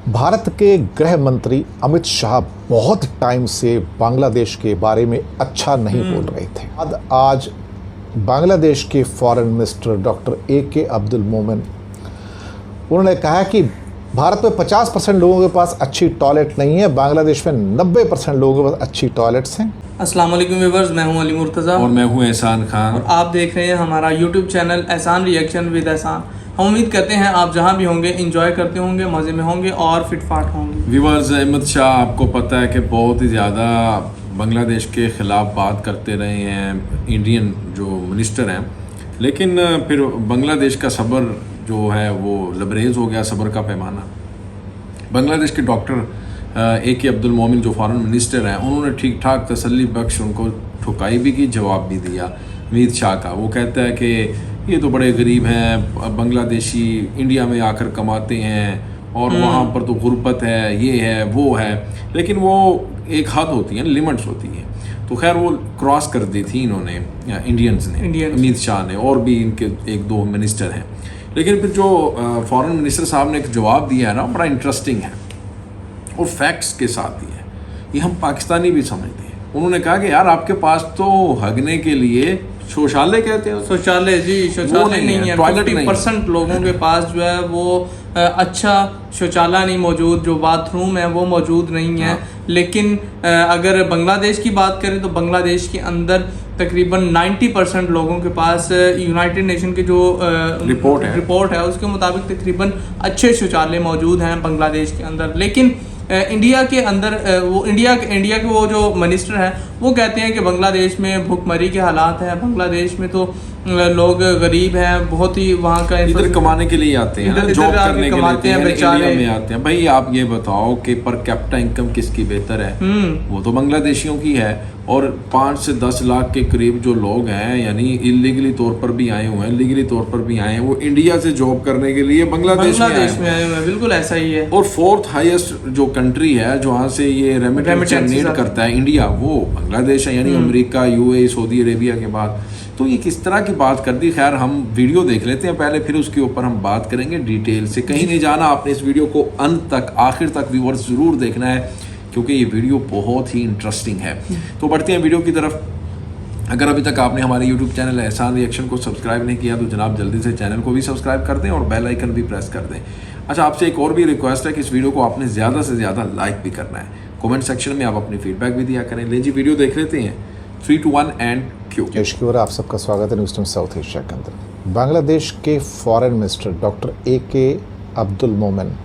भारत के गृह मंत्री अमित शाह बहुत टाइम से बांग्लादेश के बारे में अच्छा नहीं बोल रहे थे। आज बांग्लादेश के foreign minister doctor A K. Abdul Momen उन्होंने कहा कि भारत में 50% लोगों के पास अच्छी टॉयलेट नहीं है, बांग्लादेश में 90% लोगों के पास अच्छी टॉयलेट्स हैं। अस्सलाम वालेकुम व्यूअर्स, मैं हूं अली मुर्तज़ा और मैं हूं एहसान खान और आप देख रहे हैं हमारा यूट्यूब चैनल एहसान रिएक्शन विद एहसान। हम उम्मीद करते हैं आप जहां भी होंगे इंजॉय करते होंगे, मज़े में होंगे और फिटफाट होंगे। व्यूअर्स, अमित शाह आपको पता है कि बहुत ही ज़्यादा बांग्लादेश के ख़िलाफ़ बात करते रहे हैं इंडियन जो मिनिस्टर हैं, लेकिन फिर बांग्लादेश का सब्र जो है वो लबरेज हो गया, सब्र का पैमाना। बांग्लादेश के डॉक्टर ए.के. अब्दुल मोमेन जो फॉरेन मिनिस्टर हैं, उन्होंने ठीक ठाक तसल्ली बख्श उनको ठुकाई भी की, जवाब भी दिया अमित शाह का। वो कहता है कि ये तो बड़े गरीब हैं, बांग्लादेशी इंडिया में आकर कमाते हैं और वहाँ पर तो गुर्बत है, ये है वो है, लेकिन वो एक हद होती है, लिमिट्स होती हैं। तो खैर वो क्रॉस कर दी थी इन्होंने, इंडियंस ने, अमित शाह ने, और भी इनके एक दो मिनिस्टर हैं। लेकिन फिर जो फॉरेन मिनिस्टर साहब ने एक जवाब दिया है ना, बड़ा इंटरेस्टिंग है और फैक्ट्स के साथ दिया है, ये हम पाकिस्तानी भी समझते हैं। उन्होंने कहा कि यार आपके पास तो हगने के लिए शौचालय कहते हैं, शौचालय जी, शौचालय नहीं है। 50% लोगों के पास जो है वो अच्छा शौचालय नहीं मौजूद, जो बाथरूम है वो मौजूद नहीं है। लेकिन अगर बांग्लादेश की बात करें तो बांग्लादेश के अंदर तकरीबन 90% लोगों के पास यूनाइटेड नेशन के जो रिपोर्ट है उसके मुताबिक तकरीबन अच्छे शौचालय मौजूद हैं बांग्लादेश के अंदर। लेकिन इंडिया के अंदर वो इंडिया के वो जो मिनिस्टर हैं वो कहते हैं कि बांग्लादेश में भूखमरी के हालात हैं, बांग्लादेश में तो लोग गरीब हैं, बहुत ही वहाँ का इधर कमाने के लिए आते हैं, जॉब करने के लिए बेचारे में आते हैं। भाई आप ये बताओ कि पर कैपिटा इनकम किसकी बेहतर है? वो तो बांग्लादेशियों की है। और 5 से 10 लाख के करीब जो लोग हैं, यानी इलीगली तौर पर भी आए हुए हैं, लीगली तौर पर भी आए हैं, वो इंडिया से जॉब करने के लिए बांग्लादेश में आए हुए हैं। बिल्कुल ऐसा ही है। और 4th हाईएस्ट जो कंट्री है जहाँ से ये रेमिटेंस जनरेट करता है इंडिया, वो बांग्लादेश है, यानी अमेरिका, यूएई, सऊदी अरेबिया के बाद। तो ये किस तरह की बात कर दी। खैर हम वीडियो देख लेते हैं पहले, फिर उसके ऊपर हम बात करेंगे डिटेल से। कहीं नहीं जाना, आपने इस वीडियो को अंत तक, आखिर तक व्यूअर्स ज़रूर देखना है, क्योंकि ये वीडियो बहुत ही इंटरेस्टिंग है। तो बढ़ते हैं वीडियो की तरफ। अगर अभी तक आपने हमारे यूट्यूब चैनल एहसान रिएक्शन को सब्सक्राइब नहीं किया तो जनाब जल्दी से चैनल को भी सब्सक्राइब कर दें और बेल आइकन भी प्रेस कर दें। अच्छा, आपसे एक और भी रिक्वेस्ट है कि इस वीडियो को आपने ज़्यादा से ज़्यादा लाइक भी करना है। कमेंट सेक्शन में आप अपनी फीडबैक भी दिया करें। ले जी वीडियो देख लेते हैं। 3, 2, 1 एंड क्यू। आप सबका स्वागत है न्यूज़ टाइम साउथ एशिया के अंदर। बांग्लादेश के foreign minister doctor A K. Abdul Momen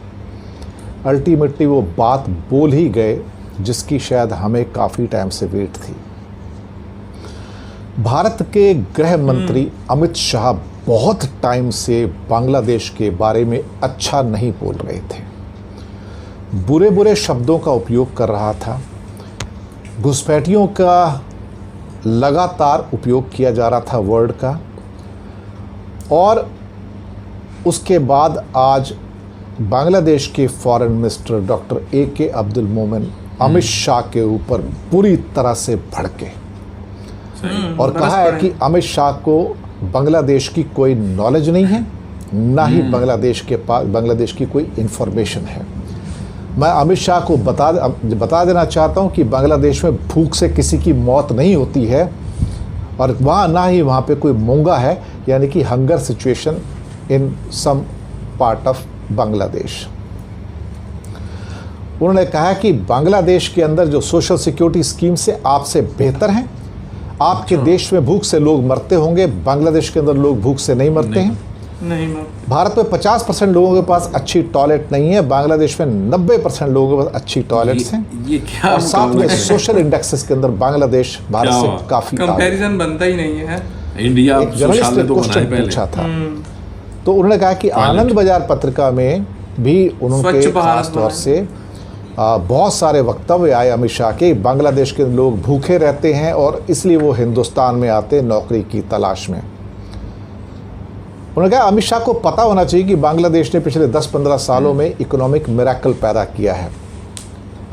ultimately वो बात बोल ही गए जिसकी शायद हमें काफ़ी टाइम से वेट थी। भारत के गृह मंत्री अमित शाह बहुत टाइम से बांग्लादेश के बारे में अच्छा नहीं बोल रहे थे, बुरे बुरे शब्दों का उपयोग कर रहा था, घुसपैठियों का लगातार उपयोग किया जा रहा था वर्ड का। और उसके बाद आज बांग्लादेश के foreign minister doctor A K. Abdul Momen Amit Shah के ऊपर पूरी तरह से भड़के और कहा है कि अमित शाह को बांग्लादेश की कोई नॉलेज नहीं है, ना ही बांग्लादेश के पास बांग्लादेश की कोई इंफॉर्मेशन है। मैं अमित शाह को बता देना चाहता हूं कि बांग्लादेश में भूख से किसी की मौत नहीं होती है और वहाँ ना ही वहाँ पे कोई मूंगा है, यानी कि hunger situation in some part of Bangladesh. उन्होंने कहा कि बांग्लादेश के अंदर जो सोशल सिक्योरिटी स्कीम से आपसे बेहतर हैं। आपके देश में भूख से लोग मरते होंगे, बांग्लादेश के अंदर लोग भूख से नहीं मरते हैं। भारत में 50% लोगों के पास अच्छी टॉयलेट नहीं है, बांग्लादेश में 90% लोगों के पास अच्छी टॉयलेट्स हैं। ये क्या और साथ में सोशल इंडेक्सेस के अंदर बांग्लादेश भारत से काफी कंपैरिजन बनता ही नहीं है। इंडिया एक जर्नलिस्ट ने क्वेश्चन पूछा था, तो उन्होंने कहा कि आनंद बाजार पत्रिका में भी उन्होंने खास तौर से बहुत सारे वक्तव्य आए अमित शाह के, बांग्लादेश के लोग भूखे रहते हैं और इसलिए वो हिंदुस्तान में आते नौकरी की तलाश में। उन्होंने कहा अमित शाह को पता होना चाहिए कि बांग्लादेश ने पिछले 10-15 सालों में इकोनॉमिक मिरेकल पैदा किया है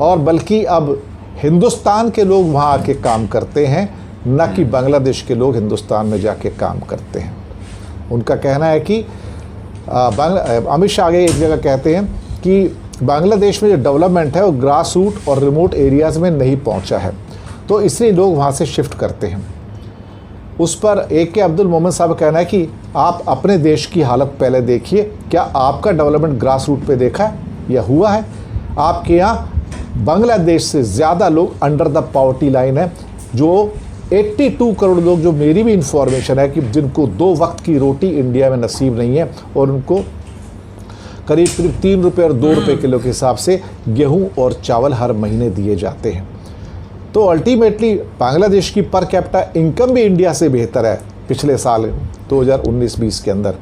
और बल्कि अब हिंदुस्तान के लोग वहाँ आके काम करते हैं, न कि बांग्लादेश के लोग हिंदुस्तान में जाके काम करते हैं। उनका कहना है कि अमित शाह आगे एक जगह कहते हैं कि बांग्लादेश में जो डेवलपमेंट है वो ग्रास रूट और रिमोट एरियाज़ में नहीं पहुंचा है, तो इसलिए लोग वहाँ से शिफ्ट करते हैं। उस पर AK अब्दुल मोमिन साहब का कहना है कि आप अपने देश की हालत पहले देखिए, क्या आपका डेवलपमेंट ग्रास रूट पे देखा है या हुआ है? आपके यहाँ बांग्लादेश से ज़्यादा लोग अंडर द पॉवर्टी लाइन है, जो 82 करोड़ लोग, जो मेरी भी इंफॉर्मेशन है कि जिनको 2 वक्त की रोटी इंडिया में नसीब नहीं है और उनको करीब 3 रुपये और 2 रुपये किलो के हिसाब से गेहूं और चावल हर महीने दिए जाते हैं। तो अल्टीमेटली बांग्लादेश की पर कैपिटा इनकम भी इंडिया से बेहतर है पिछले साल 2019-20 के अंदर।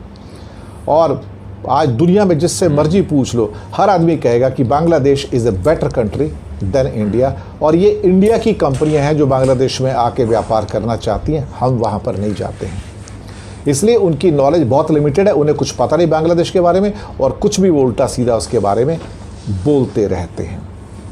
और आज दुनिया में जिससे मर्जी पूछ लो, हर आदमी कहेगा कि Bangladesh is a better country than India. और ये इंडिया की कंपनियां हैं जो बांग्लादेश में आके व्यापार करना चाहती हैं, हम वहाँ पर नहीं जाते हैं, इसलिए उनकी नॉलेज बहुत लिमिटेड है, उन्हें कुछ पता नहीं बांग्लादेश के बारे में, और कुछ भी वो उल्टा सीधा उसके बारे में बोलते रहते हैं।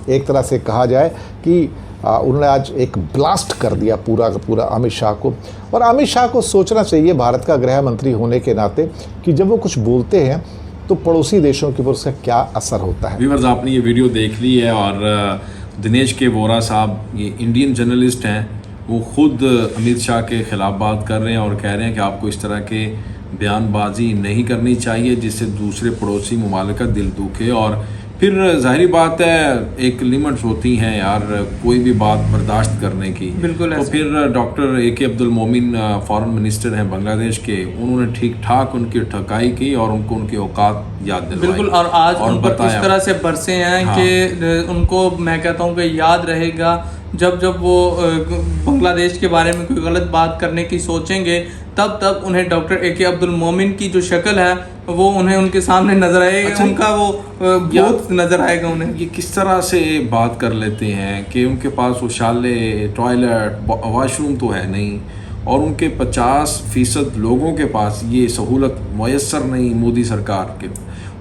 एक तरह से कहा जाए कि उन्होंने आज एक ब्लास्ट कर दिया पूरा का पूरा अमित शाह को। और अमित शाह को सोचना चाहिए भारत का गृह मंत्री होने के नाते कि जब वो कुछ बोलते हैं तो पड़ोसी देशों के ऊपर उसका क्या असर होता है। व्यूअर्स, आपने ये वीडियो देख ली है और दिनेश के वोरा साहब, ये इंडियन जर्नलिस्ट हैं, वो खुद अमित शाह के ख़िलाफ़ बात कर रहे हैं और कह रहे हैं कि आपको इस तरह के बयानबाजी नहीं करनी चाहिए जिससे दूसरे पड़ोसी ममालिक का दिल दुखे। और फिर जाहिर बात है एक लिमिट्स होती हैं यार, कोई भी बात बर्दाश्त करने की। बिल्कुल। तो फिर डॉक्टर AK अब्दुल मोमिन फॉरेन मिनिस्टर हैं बांग्लादेश के, उन्होंने ठीक ठाक उनकी ठकाई की और उनको उनके औकात याद दिलवाई। बिल्कुल। और आज उन पर इस तरह से बरसे हैं कि उनको मैं कहता हूँ कि याद रहेगा जब जब वो बांग्लादेश के बारे में कोई गलत बात करने की सोचेंगे, तब तब उन्हें डॉक्टर AK अब्दुल मोमिन की जो शक्ल है वो उन्हें उनके सामने नजर आएगा। अच्छा, उनका वो बहुत नजर आएगा उन्हें। ये किस तरह से बात कर लेते हैं कि उनके पास वो शाले, टॉयलेट, वॉशरूम तो है नहीं, और उनके 50% लोगों के पास ये सहूलत मुयस्सर नहीं मोदी सरकार के,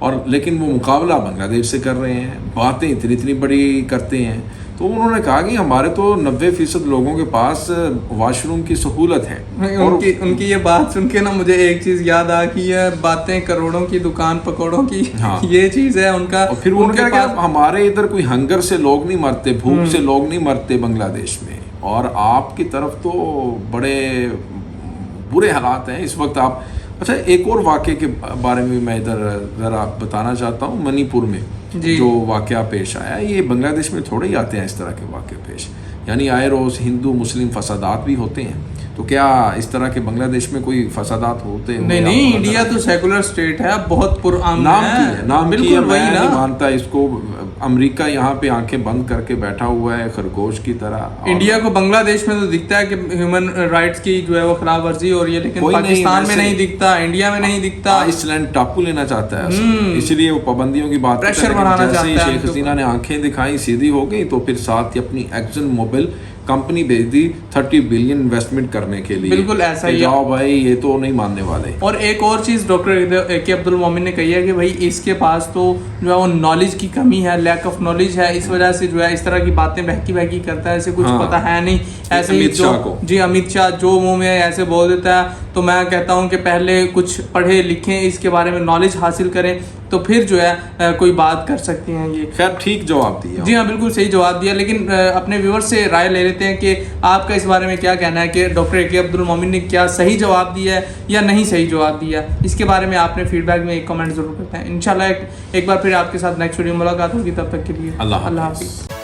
और लेकिन वो मुकाबला बांग्लादेश से कर रहे हैं, बातें इतनी इतनी बड़ी करते हैं। तो उन्होंने कहा कि हमारे तो 90% लोगों के पास वॉशरूम की सहूलत है। उनकी ये बात सुन के ना मुझे एक चीज़ याद आ गई है, बातें करोड़ों की दुकान पकौड़ों की। हाँ। ये चीज़ है उनका। और फिर उनके पास हमारे इधर कोई हंगर से लोग नहीं मरते, भूख से लोग नहीं मरते बांग्लादेश में, और आपकी तरफ तो बड़े बुरे हालात हैं इस वक्त। आप अच्छा, एक और वाक़े के बारे में मैं इधर ज़रा बताना चाहता हूँ। मणिपुर में जो वाक़या पेश आया, ये बांग्लादेश में थोड़े ही आते हैं इस तरह के वाक़े पेश, यानी आए रोज़ हिंदू मुस्लिम फसादात भी होते हैं। तो क्या इस तरह के बांग्लादेश में कोई फसादात होते हैं? नहीं, इंडिया तो सेकुलर स्टेट है, बहुत पुराना नाम बिल्कुल वही नहीं मानता इसको। अमेरिका यहाँ पे आंखें बंद करके बैठा हुआ है खरगोश की तरह। इंडिया को बांग्लादेश में तो दिखता है कि ह्यूमन राइट्स की जो है वो खिलाफ वर्जी हो रही है, लेकिन पाकिस्तान में नहीं दिखता, इंडिया में नहीं दिखता। आइसलैंड टापू लेना चाहता है, इसलिए वो पाबंदियों की बात, प्रेशर बढ़ाना चाहता है। शेख हसीना ने आंखें दिखाई, सीधी हो गई, तो फिर साथ ही अपनी एक्सन मोबाइल कंपनी भेज दी 30 बिलियन इन्वेस्टमेंट करने के लिए। बिल्कुल ऐसा ही। जाओ भाई, ये तो नहीं मानने वाले। और एक और चीज़ डॉक्टर AK अब्दुल मोमिन ने कही है कि भाई इसके पास तो जो है वो नॉलेज की कमी है, लैक ऑफ नॉलेज है, इस वजह से जो है इस तरह की बातें बहकी करता है, ऐसे कुछ पता है नहीं। ऐसे ही जी अमित शाह जो मुंह में ऐसे बोल देता है, तो मैं कहता हूँ कि पहले कुछ पढ़े लिखें, इसके बारे में नॉलेज हासिल करें, तो फिर जो है कोई बात कर सकते हैं। ये खैर ठीक जवाब दिया। जी हाँ, बिल्कुल सही जवाब दिया। लेकिन अपने व्यूअर्स से राय ले लेते हैं कि आपका इस बारे में क्या कहना है कि डॉक्टर AK अब्दुल मोमिन ने क्या सही जवाब दिया है या नहीं सही जवाब दिया। इसके बारे में आपने फीडबैक में एक कमेंट जरूर करते हैं। इंशाल्लाह एक बार फिर आपके साथ नेक्स्ट वीडियो में मुलाकात होगी, तब तक के लिए अल्लाह हाफिज़।